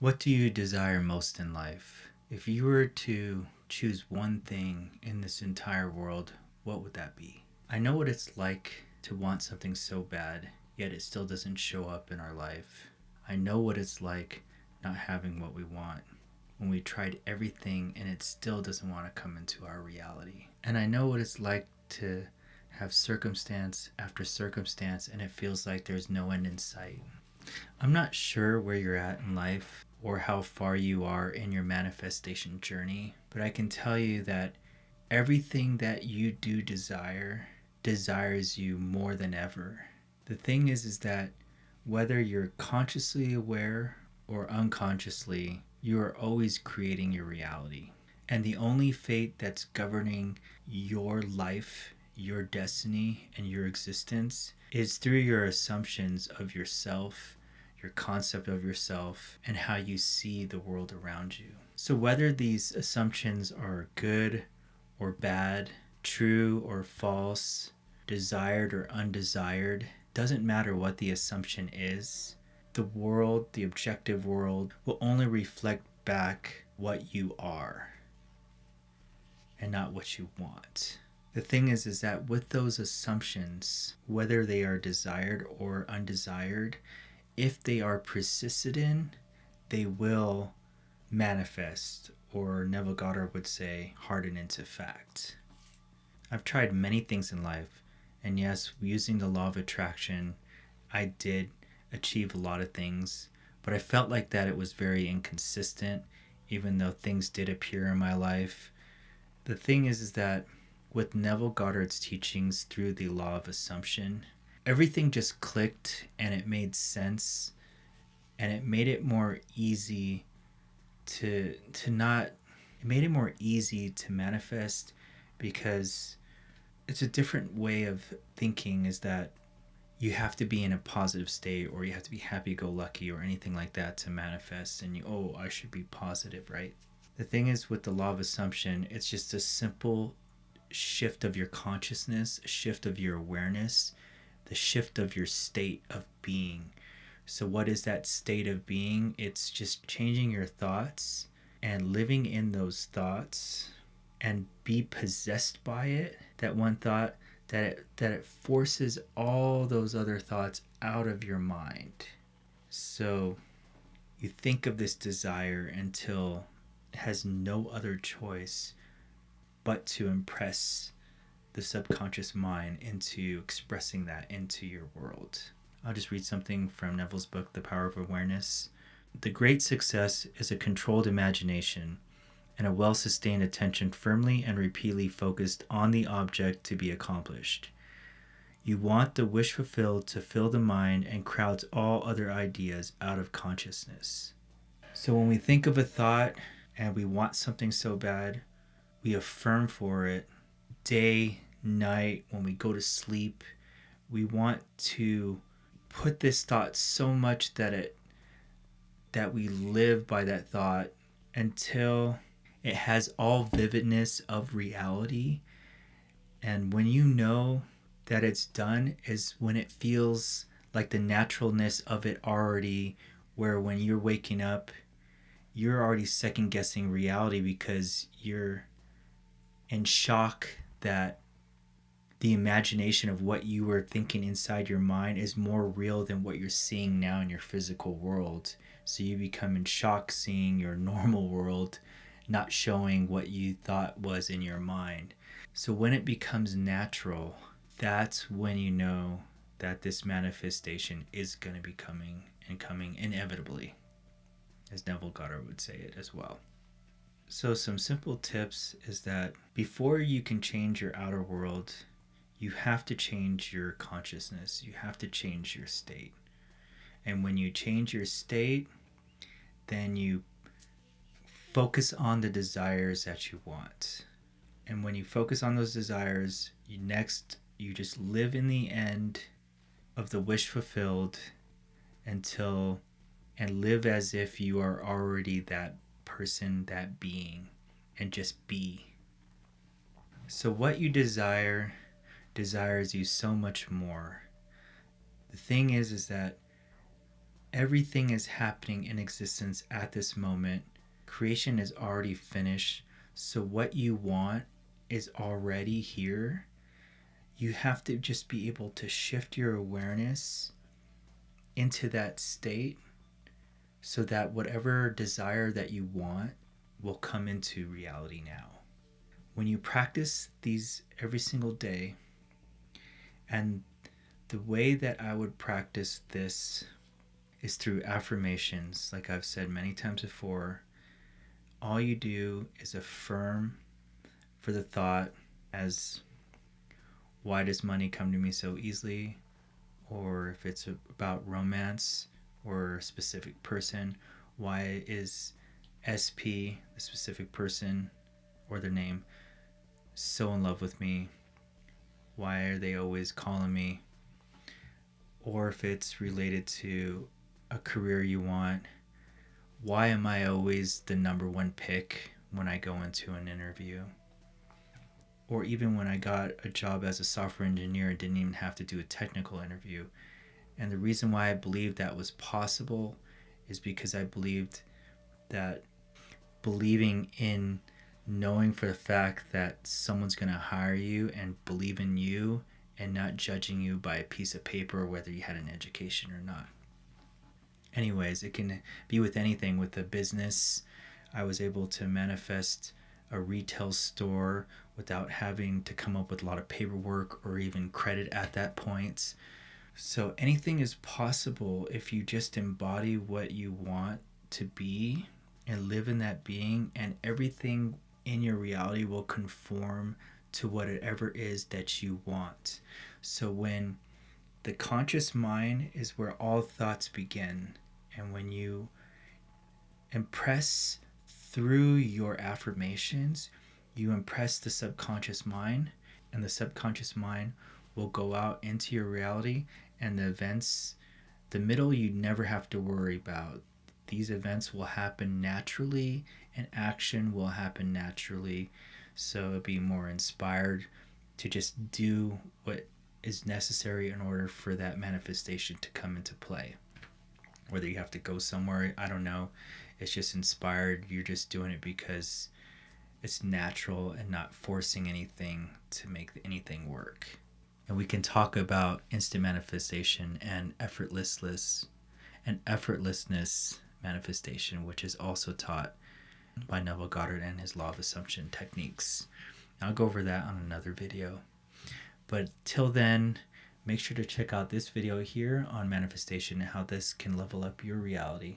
What do you desire most in life? If you were to choose one thing in this entire world, what would that be? I know what it's like to want something so bad, yet it still doesn't show up in our life. I know what it's like not having what we want, when we tried everything and it still doesn't want to come into our reality. And I know what it's like to have circumstance after circumstance and it feels like there's no end in sight. I'm not sure where you're at in life or how far you are in your manifestation journey, but I can tell you that everything that you do desire desires you more than ever. The thing is that whether you're consciously aware or unconsciously, you are always creating your reality. And the only fate that's governing your life, your destiny, and your existence is through your assumptions of yourself, your concept of yourself, and how you see the world around you. So, whether these assumptions are good or bad, true or false, desired or undesired, doesn't matter what the assumption is. The world, the objective world, will only reflect back what you are and not what you want. The thing is that with those assumptions, whether they are desired or undesired, if they are persisted in, they will manifest, or Neville Goddard would say, harden into fact. I've tried many things in life, and yes, using the law of attraction, I did achieve a lot of things, but I felt like that it was very inconsistent, even though things did appear in my life. The thing is that with Neville Goddard's teachings through the law of assumption, everything just clicked and it made sense, and it made it more easy to not it made it more easy to manifest, because it's a different way of thinking, is that you have to be in a positive state, or you have to be happy-go-lucky or anything like that to manifest, and I should be positive, right? The thing is, with the law of assumption, it's just a simple shift of your consciousness, a shift of your awareness, the shift of your state of being. So what is that state of being? It's just changing your thoughts and living in those thoughts and be possessed by it, that one thought, that it forces all those other thoughts out of your mind. So you think of this desire until it has no other choice but to impress the subconscious mind into expressing that into your world. I'll just read something from Neville's book, The Power of Awareness. The great success is a controlled imagination and a well-sustained attention firmly and repeatedly focused on the object to be accomplished. You want the wish fulfilled to fill the mind and crowds all other ideas out of consciousness. So when we think of a thought and we want something so bad, we affirm for it day, night, when we go to sleep. We want to put this thought so much that we live by that thought until it has all vividness of reality. And when you know that it's done is when it feels like the naturalness of it already, where when you're waking up, you're already second guessing reality because you're in shock that the imagination of what you were thinking inside your mind is more real than what you're seeing now in your physical world. So you become in shock seeing your normal world not showing what you thought was in your mind. So when it becomes natural, that's when you know that this manifestation is going to be coming, and coming inevitably, as Neville Goddard would say it as well. So some simple tips is that before you can change your outer world, you have to change your consciousness. You have to change your state. And when you change your state, then you focus on the desires that you want. And when you focus on those desires, you just live in the end of the wish fulfilled and live as if you are already that person, that being, and just be. So what you desires you so much more. The thing is that Everything is happening in existence at this moment. Creation is already finished. So what you want is already here. You have to just be able to shift your awareness into that state so that whatever desire that you want will come into reality now. When you practice these every single day, and the way that I would practice this is through affirmations, like I've said many times before. All you do is affirm for the thought as, why does money come to me so easily? Or if it's about romance or a specific person, why is SP, the specific person or their name, so in love with me? Why are they always calling me? Or if it's related to a career you want, why am I always the number one pick when I go into an interview? Or even when I got a job as a software engineer and didn't even have to do a technical interview. And the reason why I believed that was possible is because I believed that believing in knowing for the fact that someone's going to hire you and believe in you and not judging you by a piece of paper or whether you had an education or not. Anyways, it can be with anything. With a business, I was able to manifest a retail store without having to come up with a lot of paperwork or even credit at that point. So anything is possible if you just embody what you want to be and live in that being, and everything in your reality will conform to whatever it is that you want. So when the conscious mind is where all thoughts begin, and when you impress through your affirmations, you impress the subconscious mind, and the subconscious mind will go out into your reality, and the events, the middle, you never have to worry about. These events will happen naturally, and action will happen naturally. So it'll be more inspired to just do what is necessary in order for that manifestation to come into play. Whether you have to go somewhere, I don't know. It's just inspired. You're just doing it because it's natural and not forcing anything to make anything work. And we can talk about instant manifestation and effortlessness manifestation, which is also taught by Neville Goddard and his law of assumption techniques. I'll go over that on another video. But till then, make sure to check out this video here on manifestation and how this can level up your reality.